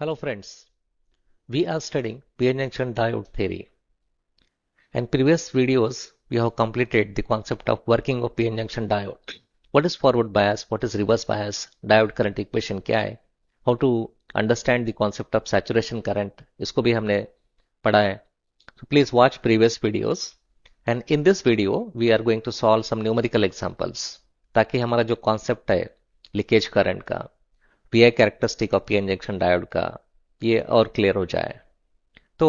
Hello friends, we are studying PN Junction Diode theory. In previous videos, we have completed the concept of working of PN Junction Diode. What is forward bias? What is reverse bias? Diode current equation क्या है? How to understand the concept of saturation current? इसको भी हमने पढ़ा है. So please watch previous videos. And in this video, we are going to solve some numerical examples. ताकि हमारा जो concept है लीकेज करंट का, PI characteristic of PN junction diode का, ये और क्लियर हो जाए. तो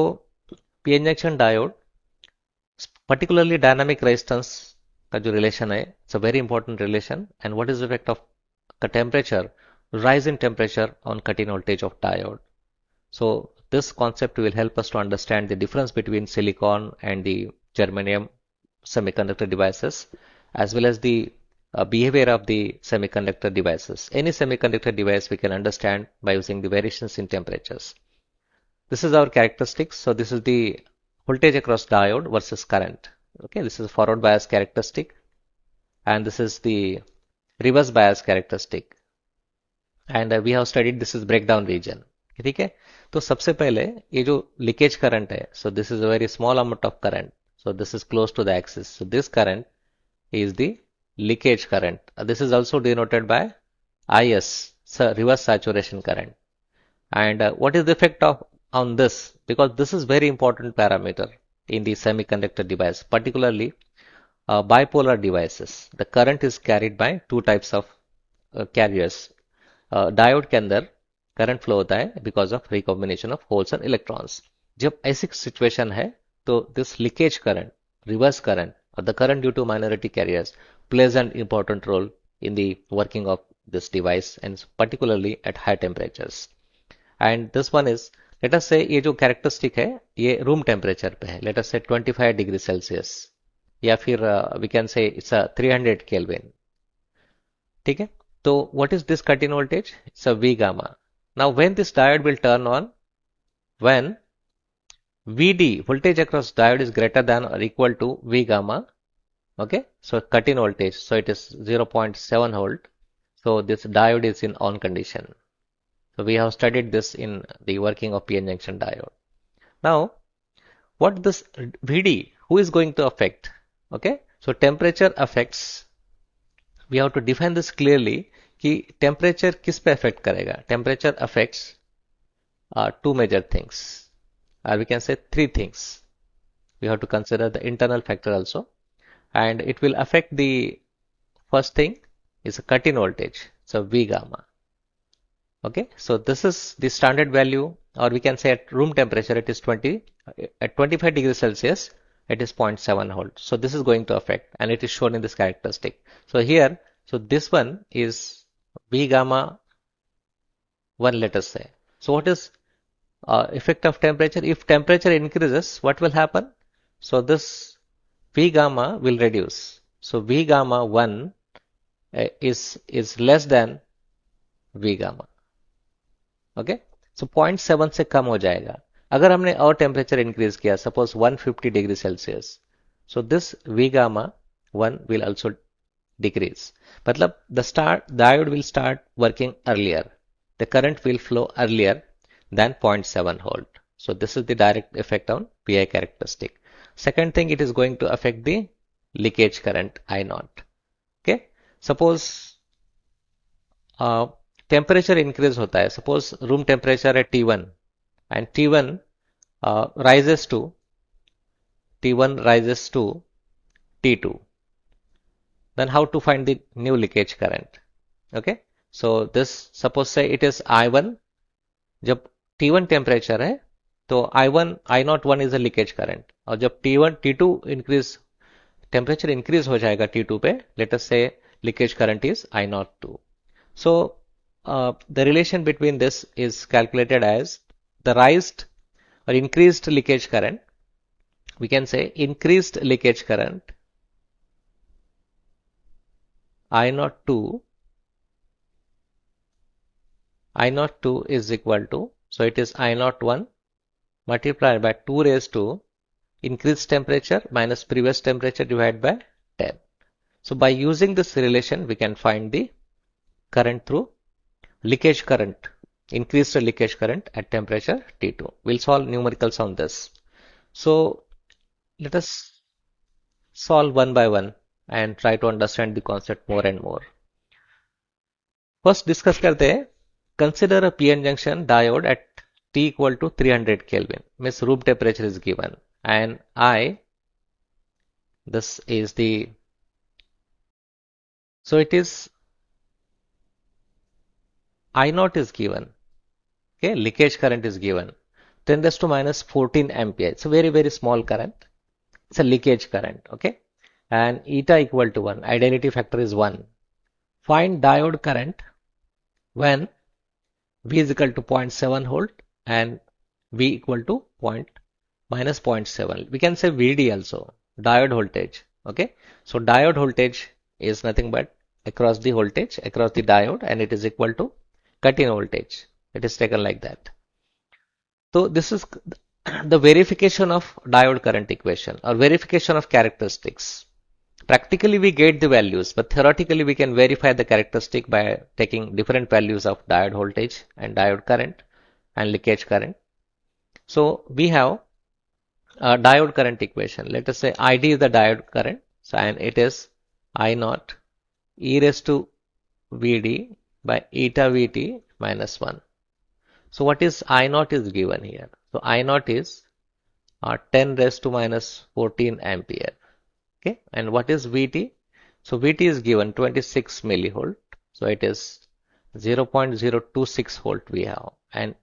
PN junction diode particularly dynamic resistance का जो रिलेशन है, it's a very important relation. And what is the effect of the temperature, rise in temperature on cut-in voltage of diode? So this concept will help us to understand the difference between silicon and the germanium semiconductor devices, as well as the behavior of the semiconductor devices. Any semiconductor device we can understand by using the variations in temperatures. This is our characteristics. So this is the voltage across diode versus current. Okay, this is forward bias characteristic, and this is the reverse bias characteristic. And we have studied this is breakdown region. ठीक है, तो सबसे पहले ये जो leakage current है, so this is a very small amount of current, so this is close to the axis, so this current is the leakage current. This is also denoted by IS, so reverse saturation current. And what is the effect of on this? Because this is very important parameter in the semiconductor device, particularly bipolar devices. The current is carried by two types of carriers. Diode के अंदर current flow होता है because of recombination of holes and electrons. जब ऐसी situation है तो this leakage current, reverse current और the current due to minority carriers plays an important role in the working of this device, and particularly at high temperatures. And this one is, let us say ये जो characteristic है ये room temperature पे है, let us say 25 degree Celsius, या फिर we can say it's a 300 Kelvin. ठीक है, तो what is this cut-in voltage? It's a V gamma. Now when this diode will turn on? When VD, voltage across diode, is greater than or equal to V gamma. Okay, so cut-in voltage, so it is 0.7 volt. So this diode is in on condition. So we have studied this in the working of PN junction diode. Now, what this VD, who is going to affect? Okay, so temperature affects. We have to define this clearly कि temperature किस पे affect करेगा. Temperature affects two major things, or we can say three things. We have to consider the internal factor also, and it will affect the first thing is a cut-in voltage, so V gamma. Okay, so this is the standard value, or we can say at room temperature it is 20, at 25 degrees Celsius it is 0.7 volt. So this is going to affect, and it is shown in this characteristic. So here, so this one is V gamma 1, let us say. So what is effect of temperature? If temperature increases, what will happen? So this V gamma will reduce. So V gamma 1 is less than V gamma. Okay, so 0.7 से कम हो जाएगा. अगर हमने और temperature increase किया, suppose 150 degree Celsius, so this V gamma 1 will also decrease. मतलब the diode will start working earlier. The current will flow earlier than 0.7 volt. So this is the direct effect on PI characteristic. Second thing, it is going to affect the leakage current I naught. Okay, suppose temperature increase होता है. Suppose room temperature है T1 and T1 rises to T2. Then how to find the new leakage current? Okay, so this, suppose say it is I1. जब T1 temperature है तो I01 is a leakage current, और जब T2 increase, temperature increase हो जाएगा T2 पे, let us say leakage current is I02. So the relation between this is calculated as the raised or increased leakage current. We can say increased leakage current I02 is equal to, so it is I01 multiplied by 2 raised to increased temperature minus previous temperature divided by 10. So by using this relation we can find the current through leakage current increase the leakage current at temperature T2. We'll solve numericals on this. So let us solve one by one and try to understand the concept more and more. First discuss करते हैं. Consider a PN junction diode at T equal to 300 Kelvin. Means room temperature is given, and this is the, so it is I naught is given. Okay, leakage current is given. 10 raised to minus 14 ampere. It's a very, very small current. It's a leakage current. Okay, and eta equal to 1. Ideality factor is 1. Find diode current when V is equal to 0.7 volt and V equal to minus 0.7. We can say VD also, diode voltage. Okay, so diode voltage is nothing but across the voltage, across the diode, and it is equal to cut-in voltage. It is taken like that. So this is the verification of diode current equation or verification of characteristics. Practically we get the values, but theoretically we can verify the characteristic by taking different values of diode voltage and diode current and leakage current. So we have a diode current equation. Let us say ID is the diode current, so and it is I naught e raised to Vd by eta Vt minus 1. So what is I naught is given here. So I naught is 10 raised to minus 14 ampere. Okay, and what is Vt? So Vt is given 26 millivolt. So it is 0.026 volt we have. And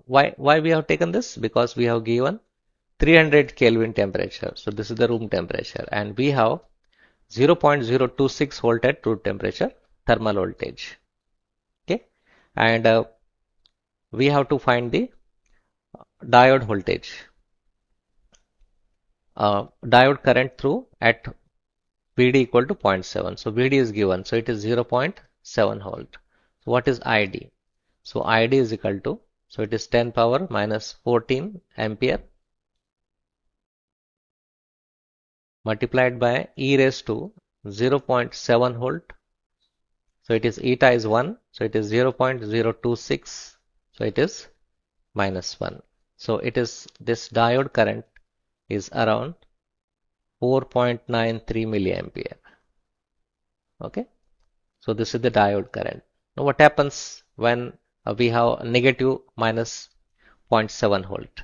why we have taken this? Because we have given 300 Kelvin temperature. So this is the room temperature, and we have 0.026 volt at room temperature thermal voltage. Okay, and we have to find the diode voltage. Diode current through at Vd equal to 0.7. So Vd is given. So it is 0.7 volt. So what is Id? So Id is equal to, so it is 10 power minus 14 ampere multiplied by e raised to 0.7 volt. So it is eta is 1. So it is 0.026. So it is minus 1. So it is, this diode current is around 4.93 milliampere. Okay, so this is the diode current. Now what happens when we have negative minus 0.7 volt?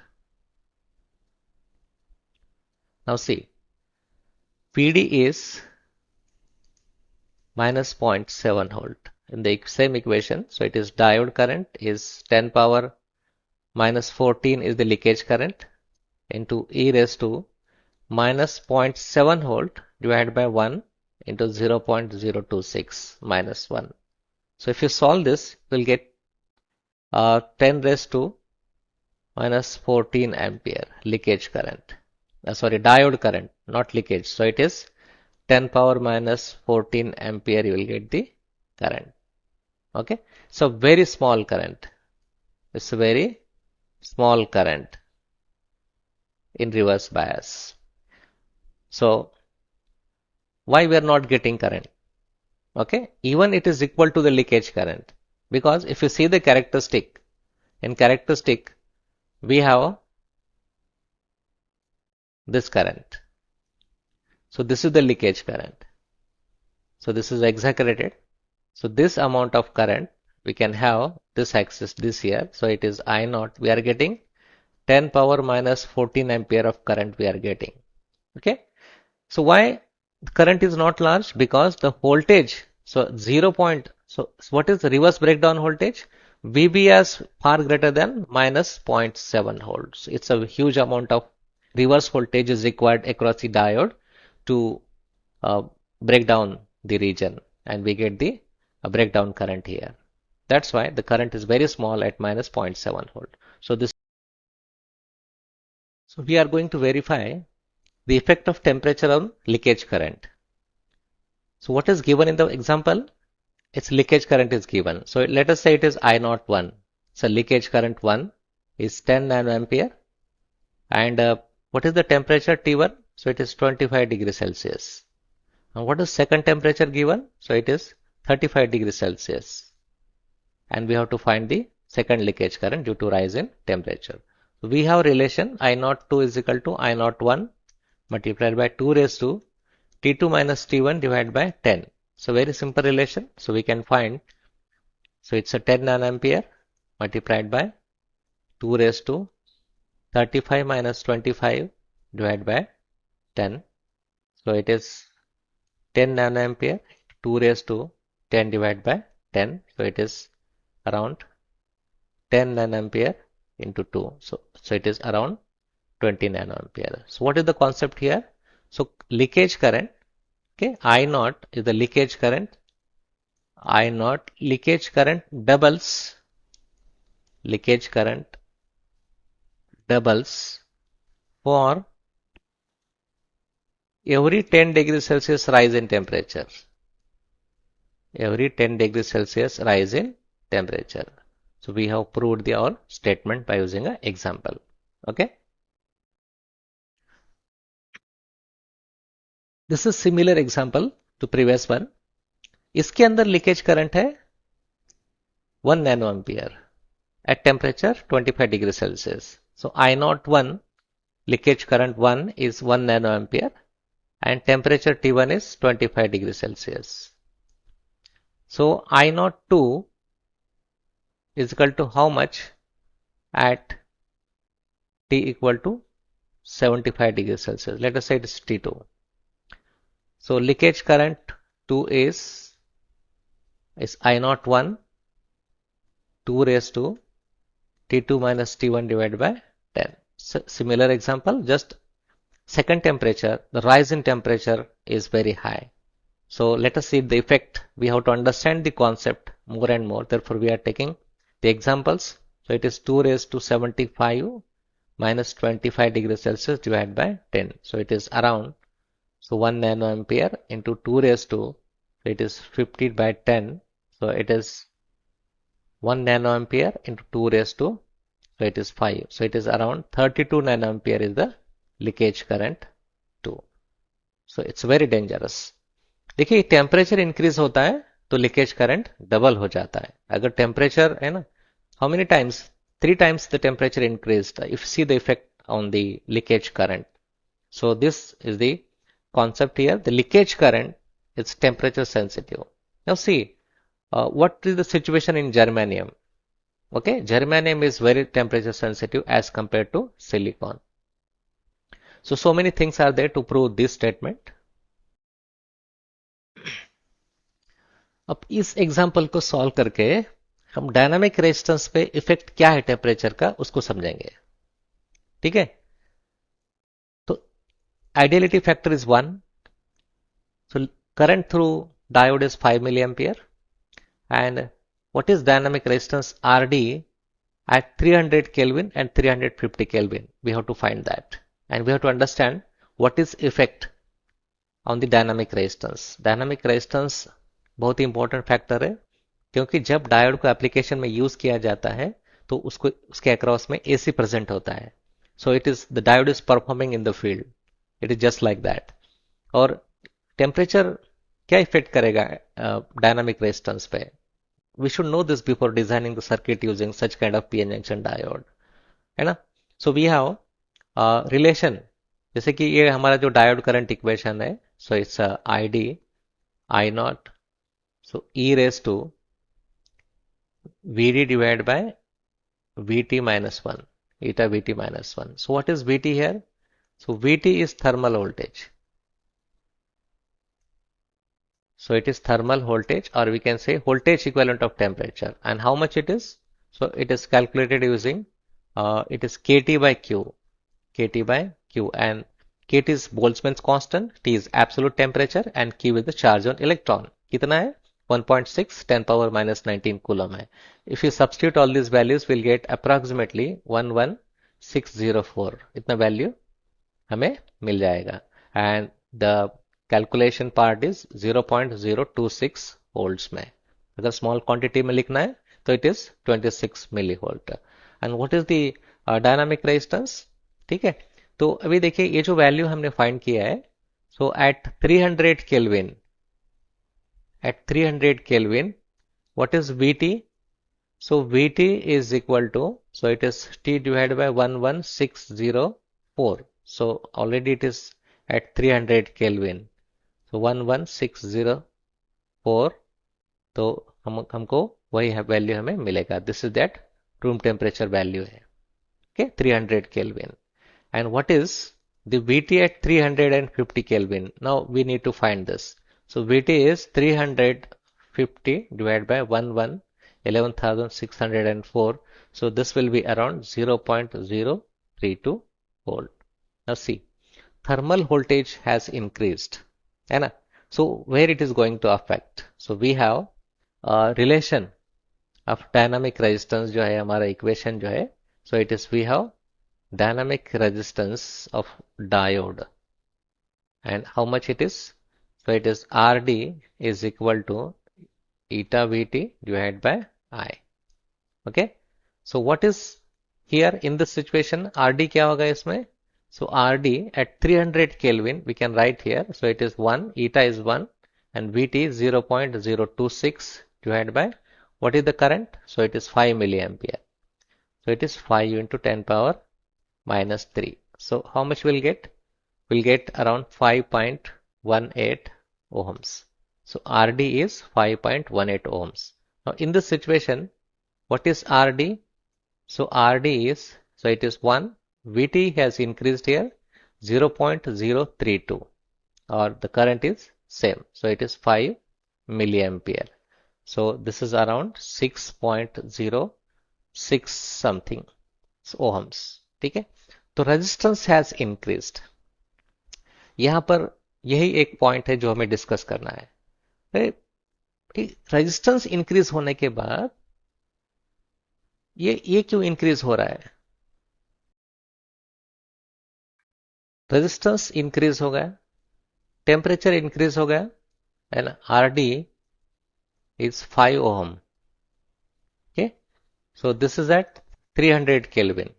Now see, Vd is minus 0.7 volt in the same equation. So it is diode current is 10 power minus 14 is the leakage current into e raised to minus 0.7 volt divided by 1 into 0.026 minus 1. So if you solve this, you will get 10 raised to minus 14 ampere leakage current. Diode current, not leakage. So it is 10 power minus 14 ampere you will get the current. Okay, so very small current. It's a very small current in reverse bias. So why we are not getting current? Okay, even it is equal to the leakage current, because if you see the characteristic, in characteristic we have this current. So this is the leakage current. So this is exaggerated. So this amount of current we can have this axis this here. So it is I naught. We are getting 10 power minus 14 ampere of current we are getting. Okay. So why the current is not large? Because the voltage, so so what is the reverse breakdown voltage? VB is far greater than minus 0.7 volts. It's a huge amount of reverse voltage is required across the diode to break down the region, and we get the breakdown current here. That's why the current is very small at minus 0.7 volt. So we are going to verify the effect of temperature on leakage current. So what is given in the example? Its leakage current is given. So let us say it is I naught 1. So leakage current 1 is 10 nanoampere. And what is the temperature T1? So it is 25 degrees Celsius. And what is second temperature given? So it is 35 degrees Celsius. And we have to find the second leakage current due to rise in temperature. So we have relation I02 is equal to I01 multiplied by 2 raised to T2 minus T1 divided by 10. So very simple relation. So we can find, so it's a 10 nanoampere multiplied by 2 raised to 35 minus 25 divided by 10. So it is 10 nanoampere, 2 raised to 10 divided by 10. So it is around 10 nanoampere into 2. So it is around 20 nanoampere. So what is the concept here? So leakage current, okay, I naught is the leakage current. I naught leakage current doubles for every 10 degrees Celsius rise in temperature. Every 10 degrees Celsius rise in temperature. So we have proved our statement by using an example. Okay. This is similar example to previous one. इसके अंदर leakage current है 1 nano ampere at temperature 25 degrees Celsius. So I01 leakage current 1 is 1 nano ampere and temperature T1 is 25 degrees Celsius. So I02 is equal to how much at T equal to 75 degrees Celsius. Let us say it is T2. So leakage current 2 is I01 2 raised to T2 minus T1 divided by 10. So similar example, just second temperature, the rise in temperature is very high. So let us see the effect. We have to understand the concept more and more. Therefore, we are taking the examples. So it is 2 raised to 75 minus 25 degrees Celsius divided by 10. So it is around, so 1 nano ampere into 2 raised to, so it is 50 by 10. So it is 1 nano ampere into 2 raised to, so it is 5. So it is around 32 nano ampere is the leakage current 2. So it's very dangerous. देखिए temperature increase होता है तो leakage current double हो जाता है. अगर temperature है ना, how many times, 3 times the temperature increased, if you see the effect on the leakage current. So this is the concept here. The leakage current is temperature sensitive. Now see, what is the situation in germanium? Okay, germanium is very temperature sensitive as compared to silicon. So many things are there to prove this statement. अब इस example को solve करके हम dynamic resistance पे effect क्या है temperature का उसको समझेंगे. ठीक है, तो ideality factor is 1. So current through diode is 5 milliampere and what is dynamic resistance RD at 300 Kelvin and 350 Kelvin. We have to find that and we have to understand what is effect on the dynamic resistance. Dynamic resistance बहुत ही important factor है क्योंकि जब diode को application में use किया जाता है तो उसको उसके अक्रॉस में AC प्रेजेंट होता है. So it is the diode is performing in the field. It is just like that. और टेम्परेचर क्या इफेक्ट करेगा डायनामिक रेजिस्टेंस पे? We should know this before designing the circuit using such kind of PN junction diode, है ना. So we have relation, जैसे कि ये हमारा जो डायोड करंट इक्वेशन है, so it's ID I naught, so E raised to VD divided by VT minus 1, eta VT minus 1. So what is VT here? So VT is thermal voltage. So it is thermal voltage, or we can say voltage equivalent of temperature. And how much it is? So it is calculated using, it is kT by Q. kT by Q, and kT is Boltzmann's constant, T is absolute temperature, and Q is the charge on electron. कितना है? 1.6 10 power minus 19 coulomb है. If you substitute all these values, we'll get approximately 11604. इतना value हमें मिल जाएगा. And the calculation part is 0.026 volts में. अगर small quantity में लिखना है तो it is 26 millivolt. And what is the dynamic resistance? ठीक है, तो अभी देखिए ये जो वैल्यू हमने फाइंड किया है, so at 300 kelvin, what is VT? So Vt is equal to, so it is T divided by 11604. So already it is at 300 Kelvin. So 11604, तो हमको वही वैल्यू हमें मिलेगा. This is that room temperature value है. Okay, 300 Kelvin. And what is the Vt at 350 Kelvin? Now we need to find this. So Vt is 350 divided by 11,604. So this will be around 0.032 volt. Now see, thermal voltage has increased. है ना? So where it is going to affect? So we have a relation of dynamic resistance जो है हमारा equation जो है. So it is we have dynamic resistance of diode, and how much it is? So it is Rd is equal to eta Vt divided by I. Okay, so what is here in this situation? Rd क्या होगा इसमें? So Rd at 300 Kelvin we can write here. So it is 1, eta is 1, and Vt 0.026 divided by what is the current? So it is 5 milliampere. So it is 5 into 10 power minus 3. So how much we'll get? We'll get around 5.18 ohms. So Rd is 5.18 ohms. Now in this situation, what is Rd? So Rd is, so it is 1. Vt has increased here 0.032, or the current is same. So it is 5 milliampere. So this is around 6.06 something ohms. ठीक है, तो resistance has increased. यहां पर यही एक point है जो हमें डिस्कस करना है. रेजिस्टेंस इंक्रीज होने के बाद ये क्यों इंक्रीज हो रहा है? रेजिस्टेंस इंक्रीज हो गया, टेम्परेचर इंक्रीज हो गया, and Rd is 5 ohm. Okay, so this is at 300 Kelvin.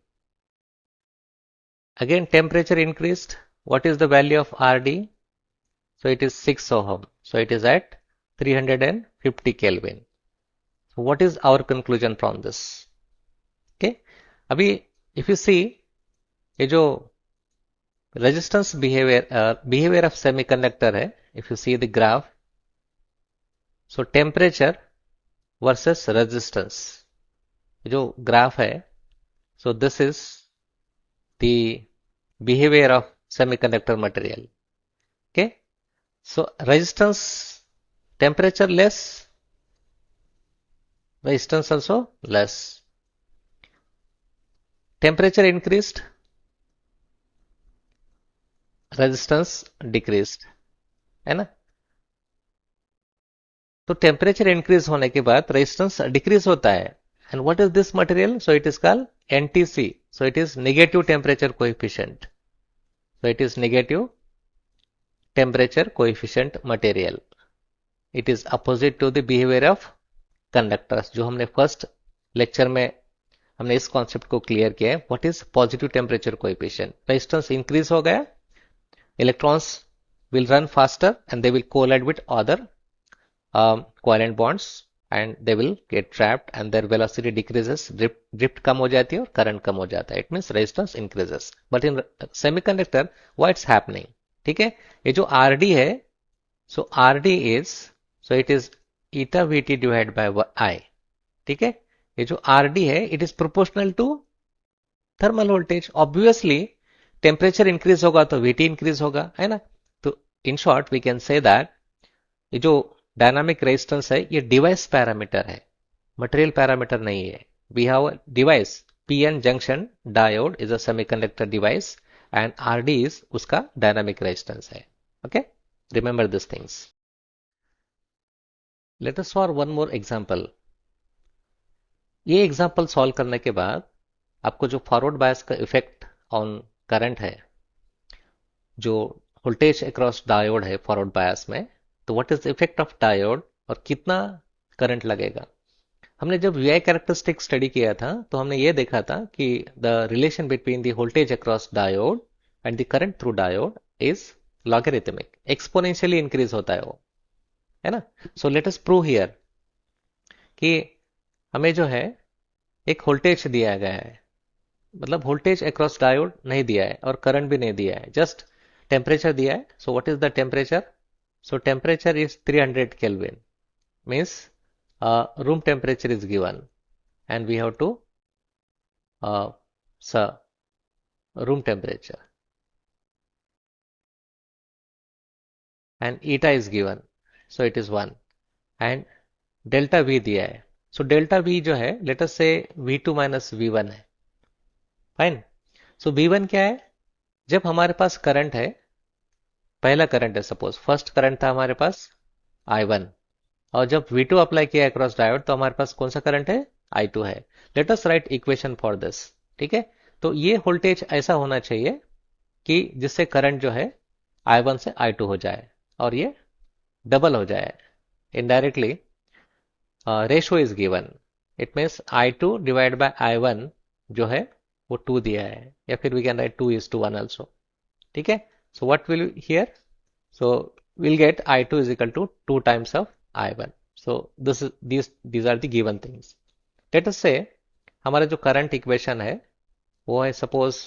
Again temperature increased. What is the value of Rd? So it is 6 ohm. So it is at 350 Kelvin. So what is our conclusion from this? Okay, अभी if you see ये जो resistance behavior of semiconductor है, if you see the graph, so temperature versus resistance, ये जो graph है, so this is the behavior of semiconductor material. Okay, so resistance, temperature less, resistance also less. Temperature increased, resistance decreased, है ना? तो temperature increase होने के बाद resistance decrease होता है. And what is this material? So it is called NTC. So it is negative temperature coefficient. So it is negative temperature coefficient material. It is opposite to the behaviour of conductors, जो हमने first lecture में हमने इस concept को clear किया है. What is positive temperature coefficient? Resistance increase हो गया, electrons will run faster and they will collide with other covalent bonds and they will get trapped and their velocity decreases, drift कम हो जाती है और current कम हो जाता है. It means resistance increases. But in semiconductor, what's happening? ठीक है, ये जो Rd है, so Rd is, so it is eta Vt divided by I. ठीक है, ये जो Rd है, it is proportional to thermal voltage. Obviously, temperature increase होगा तो Vt इंक्रीज होगा, है ना? तो in short we can say that ये जो डायनामिक रेजिस्टेंस है ये डिवाइस पैरामीटर है, मटेरियल पैरामीटर नहीं है. We have a device, PN junction diode is a semiconductor device and Rd is उसका डायनामिक रेजिस्टेंस है. Okay, remember this things. Let us for one more example. ये example solve करने के बाद आपको जो फॉरवर्ड बायस का इफेक्ट ऑन करंट है, जो वोल्टेज अक्रॉस डायोड है फॉरवर्ड बायस में, तो what is the effect of diode और कितना करंट लगेगा. हमने जब वीआई कैरेक्टरिस्टिक स्टडी किया था तो हमने ये देखा था कि the relation between the voltage across diode and the current through diode is logarithmic, exponentially increase होता है वो, है ना. सो लेट अस प्रूव हियर कि हमें जो है एक वोल्टेज दिया गया है, मतलब वोल्टेज अक्रॉस डायोड नहीं दिया है और करंट भी नहीं दिया है, जस्ट टेम्परेचर दिया है. सो what is the temperature? So temperature is 300 Kelvin. Means room temperature is given and we have to uh, so room temperature and eta is given, so it is 1 and delta V दिया है. So delta V जो है let us say V2 minus V1 है. Fine. सो V1 क्या है? जब हमारे पास current है, पहला करंट है, सपोज फर्स्ट करंट था हमारे पास I1, और जब V2 अप्लाई किया अक्रॉस डायोड तो हमारे पास कौन सा करंट है? I2 है. Let us right equation for this. ठीक है. तो ये वोल्टेज ऐसा होना चाहिए कि जिससे करंट जो है I1 से I2 हो जाए और ये डबल हो जाए. Indirectly ratio is given. It means I2 divide by I1 जो है वो 2 दिया है, या फिर वी कैन राइट 2:1 आल्सो. ठीक है. So what will hear? So we'll get I2 is equal to 2 times of I1. So these are the given things. Let us say हमारा जो करंट इक्वेशन है वो है, सपोज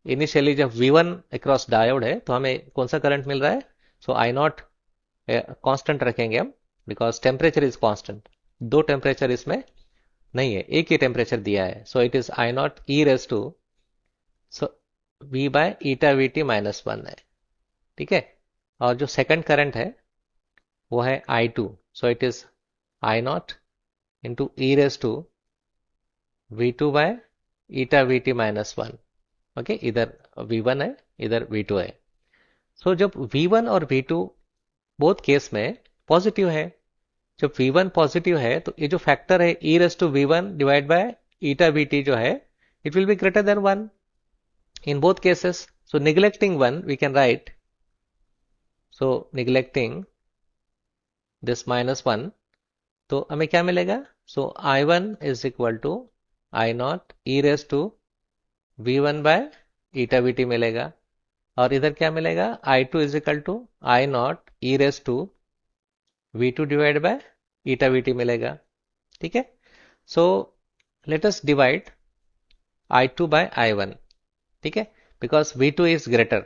इनिशियली जब V1 across diode है तो हमें कौन सा करंट मिल रहा है? सो I नॉट कांस्टेंट रखेंगे हम, बिकॉज टेम्परेचर इज कांस्टेंट. दो टेम्परेचर इसमें नहीं है, एक ही टेम्परेचर दिया है. So it is I not e raise to so V by eta VT minus 1 है. ठीक है. और जो सेकंड करंट है वो है I2. So it is I not into e raise to V2 by eta VT minus 1. Okay. इधर V1 है, इधर V2 है. सो जब V1 और V2 बोथ केस में पॉजिटिव है, जब V1 पॉजिटिव है तो ये जो फैक्टर है e raise to V1 divide by eta VT जो है, it will be greater than 1 in both cases. So neglecting one we can write, so neglecting this minus 1, तो हमें क्या मिलेगा? So I1 is equal to I not e raise to V1 by eta VT मिलेगा. और इधर क्या मिलेगा? I2 is equal to I not e raise to V2 divide by eta VT मिलेगा. ठीक है. So let us divide I2 by I1. ठीक है. Because V2 is greater,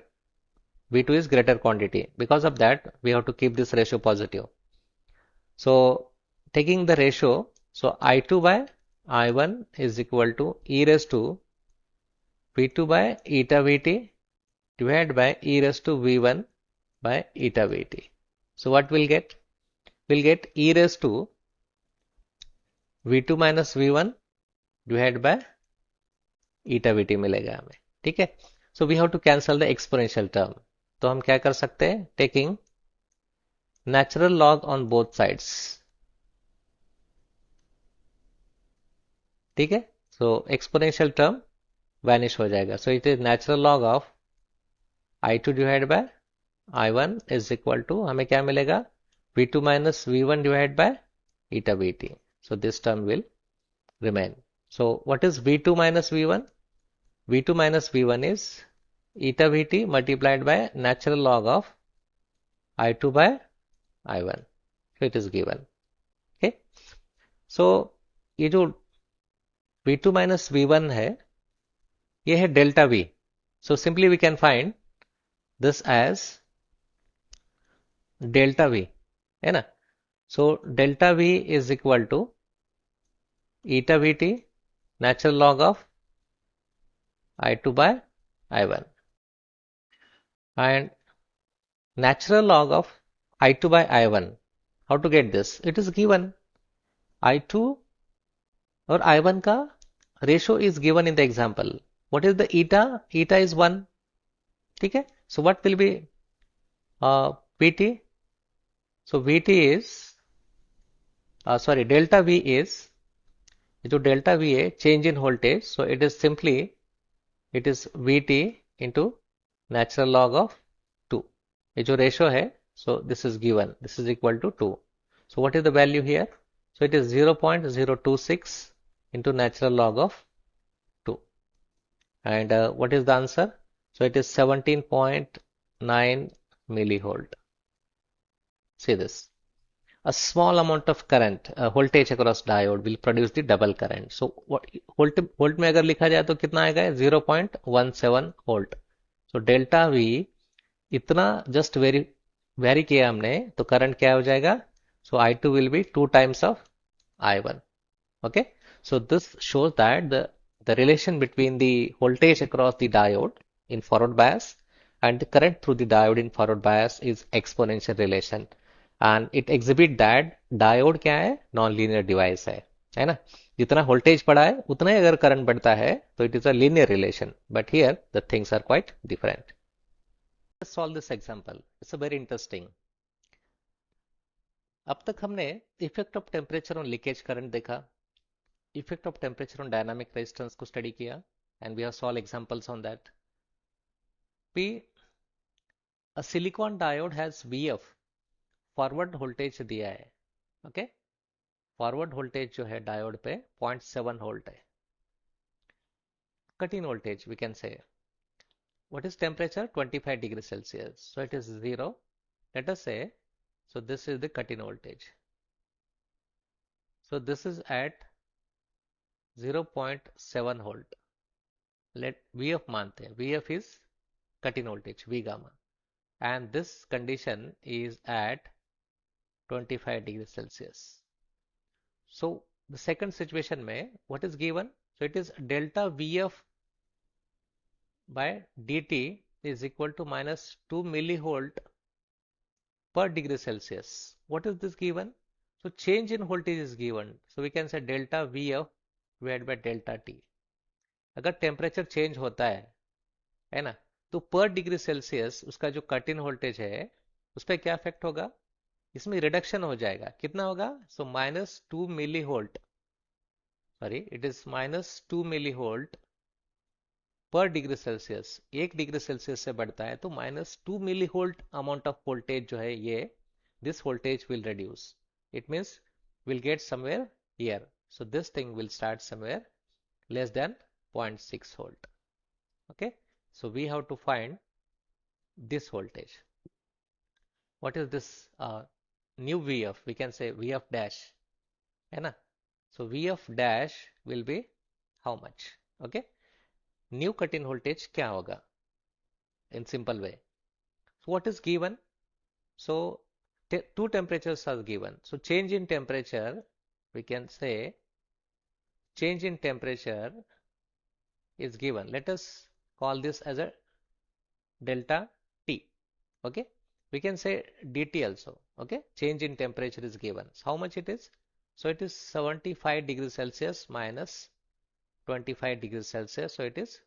V2 is greater quantity. Because of that, we have to keep this ratio positive. So, taking the ratio, so I2 by I1 is equal to e raised to V2 by eta VT divided by e raised to V1 by eta VT. So, what we'll get? We'll get e raised to V2 minus V1 divided by eta VT मिलेगा हमें. ठीक है. So, we have to cancel the exponential term. तो हम क्या कर सकते हैं? Taking natural log on both sides. ठीक है. सो एक्सपोनेंशियल टर्म वैनिश हो जाएगा. So it is natural log of I2 divide by I1 is equal to, हमें क्या मिलेगा? V2 minus V1 divide by eta VT. So this term will remain. So what is V2 minus V1? V2 minus V1 is eta VT multiplied by natural log of I2 by I1. So it is given. Okay. So ये जो V2 minus V1 है, ये है delta V. So simply we can find this as delta V, है ना. So delta V is equal to eta VT natural log of I2 by I1 and natural log of I2 by I1. How to get this? It is given. I2 और I1 का ratio is given in the example. What is the eta? Eta is 1. ठीक है. So what will be VT? So VT is delta V is, जो delta V है change in voltage. So it is simply it is VT into natural log of 2. ये जो ratio है, so this is given, this is equal to 2. So what is the value here? So it is 0.026 into natural log of 2. And what is the answer? So it is 17.9 millivolt. See this. a small amount of current, voltage across diode will produce the double current. So what volt में अगर लिखा जाए तो कितना आएगा? 0.17 volt. So delta V इतना just very किया हमने तो करंट क्या हो जाएगा? So I2 will be 2 times of I1. Okay, so this shows that the relation between the voltage across the diode in forward bias and the current through the diode in forward bias is exponential relation, and it exhibit that diode क्या है? Non linear device है ना? जितना voltage बढ़ा है उतना ही अगर current बढ़ता है तो it is a linear relation, but here the things are quite different. Let's solve this example. It's a very interesting. अब तक हमने effect of temperature on leakage current देखा, effect of temperature on dynamic resistance को study किया, and we have solved examples on that. P, a silicon diode has VF, forward voltage दिया है. Okay, forward voltage जो है diode पे 0.7 volt है. Cut in voltage V can से. what is temperature? 25 degrees Celsius, so it is 0. Let us say, so this is the cut in voltage, so this is at 0.7 volt. let VF मानते हैं, VF is cut in voltage, V gamma, and this condition is at 25 degrees Celsius. So the second situation में what is given? So it is delta VF by dt is equal to minus 2 millivolt per degree Celsius. What is this given? So change in voltage is given. So we can say delta VF divided by delta T. अगर temperature change होता है ना, तो पर degree Celsius उसका जो cut in voltage है उस पर क्या इफेक्ट होगा? इसमें रिडक्शन हो जाएगा. कितना होगा? So minus 2 millivolt, sorry it is minus 2 millivolt per degree Celsius. 1 degree Celsius से बढ़ता है तो minus 2 millivolt amount of voltage जो है ये, this voltage will reduce. It means will get somewhere here. So this thing will start somewhere less than 0.6 volt. Okay, so we have to find this voltage. What is this new VF? We can say VF dash, है ना? So VF dash will be how much? Okay, new cut in voltage क्या होगा? In simple way. So what is given? So two temperatures are given. So change in temperature, we can say change in temperature is given. Let us call this as a delta T. Okay, we can say dt also. Okay, change in temperature is given. So how much it is? So it is 75 degrees Celsius minus 25 degrees Celsius, so it is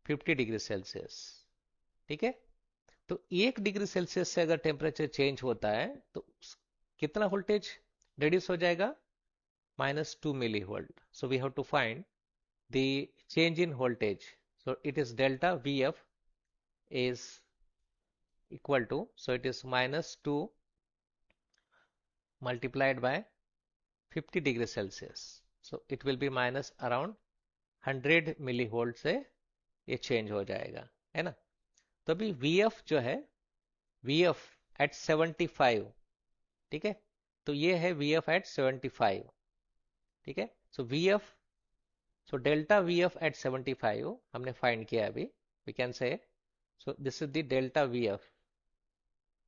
50 degrees Celsius. ठीक है, तो 1 degree Celsius से अगर temperature change होता है तो कितना voltage reduce हो जाएगा? Minus 2 millivolt. So we have to find the change in voltage. So it is delta VF is equal to, so it is minus 2 multiplied by 50 degrees Celsius. So it will be minus around 100 millivolt से ये change हो जाएगा, है ना? तो अभी VF जो है, VF at 75, ठीक है, तो ये है VF at 75, ठीक है. सो VF, so delta VF at 75 हमने फाइंड किया अभी. we can say, so this is the delta VF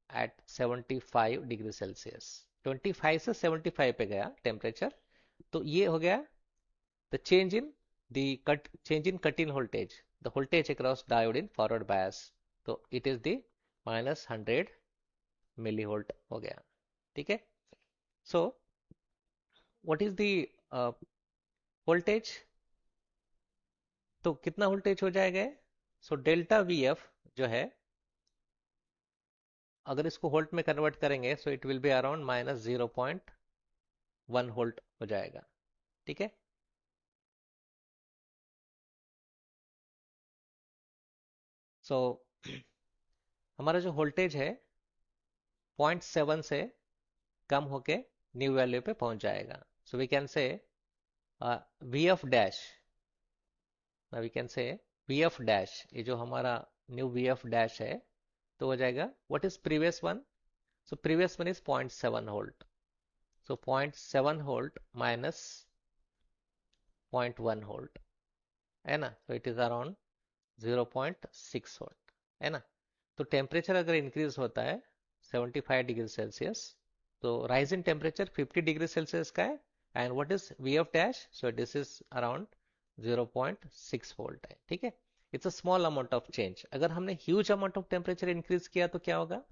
at 75 degree Celsius. 25 से 75 पे गया टेम्परेचर, तो ये हो गया the change in cut in voltage, the voltage across diode in forward bias. तो it is the minus 100 millivolt हो गया, ठीक है. so what is the voltage? तो कितना वोल्टेज हो जाएगा? सो डेल्टा VF जो है, अगर इसको वोल्ट में कन्वर्ट करेंगे so it will be around minus 0.1 volt हो जाएगा, ठीक है. सो हमारा जो वोल्टेज है 0.7 से कम होके न्यू वैल्यू पे पहुंच जाएगा. So we can say VF dash, we can say VF dash, ये जो हमारा न्यू VF डैश है तो हो जाएगा, what is previous one? So previous one is 0.7 volt. So 0.7 volt minus 0.1 volt है ना, तो इट इज अराउंड 0.6 वोल्ट है ना। तो टेम्परेचर अगर इंक्रीज होता है 75 डिग्री सेल्सियस, तो rise in temperature 50 degree Celsius का है, and what is V of dash, so this is around 0.6 volt है, ठीक है। It's a small amount of change. अगर हमने huge amount of temperature increase किया तो क्या होगा,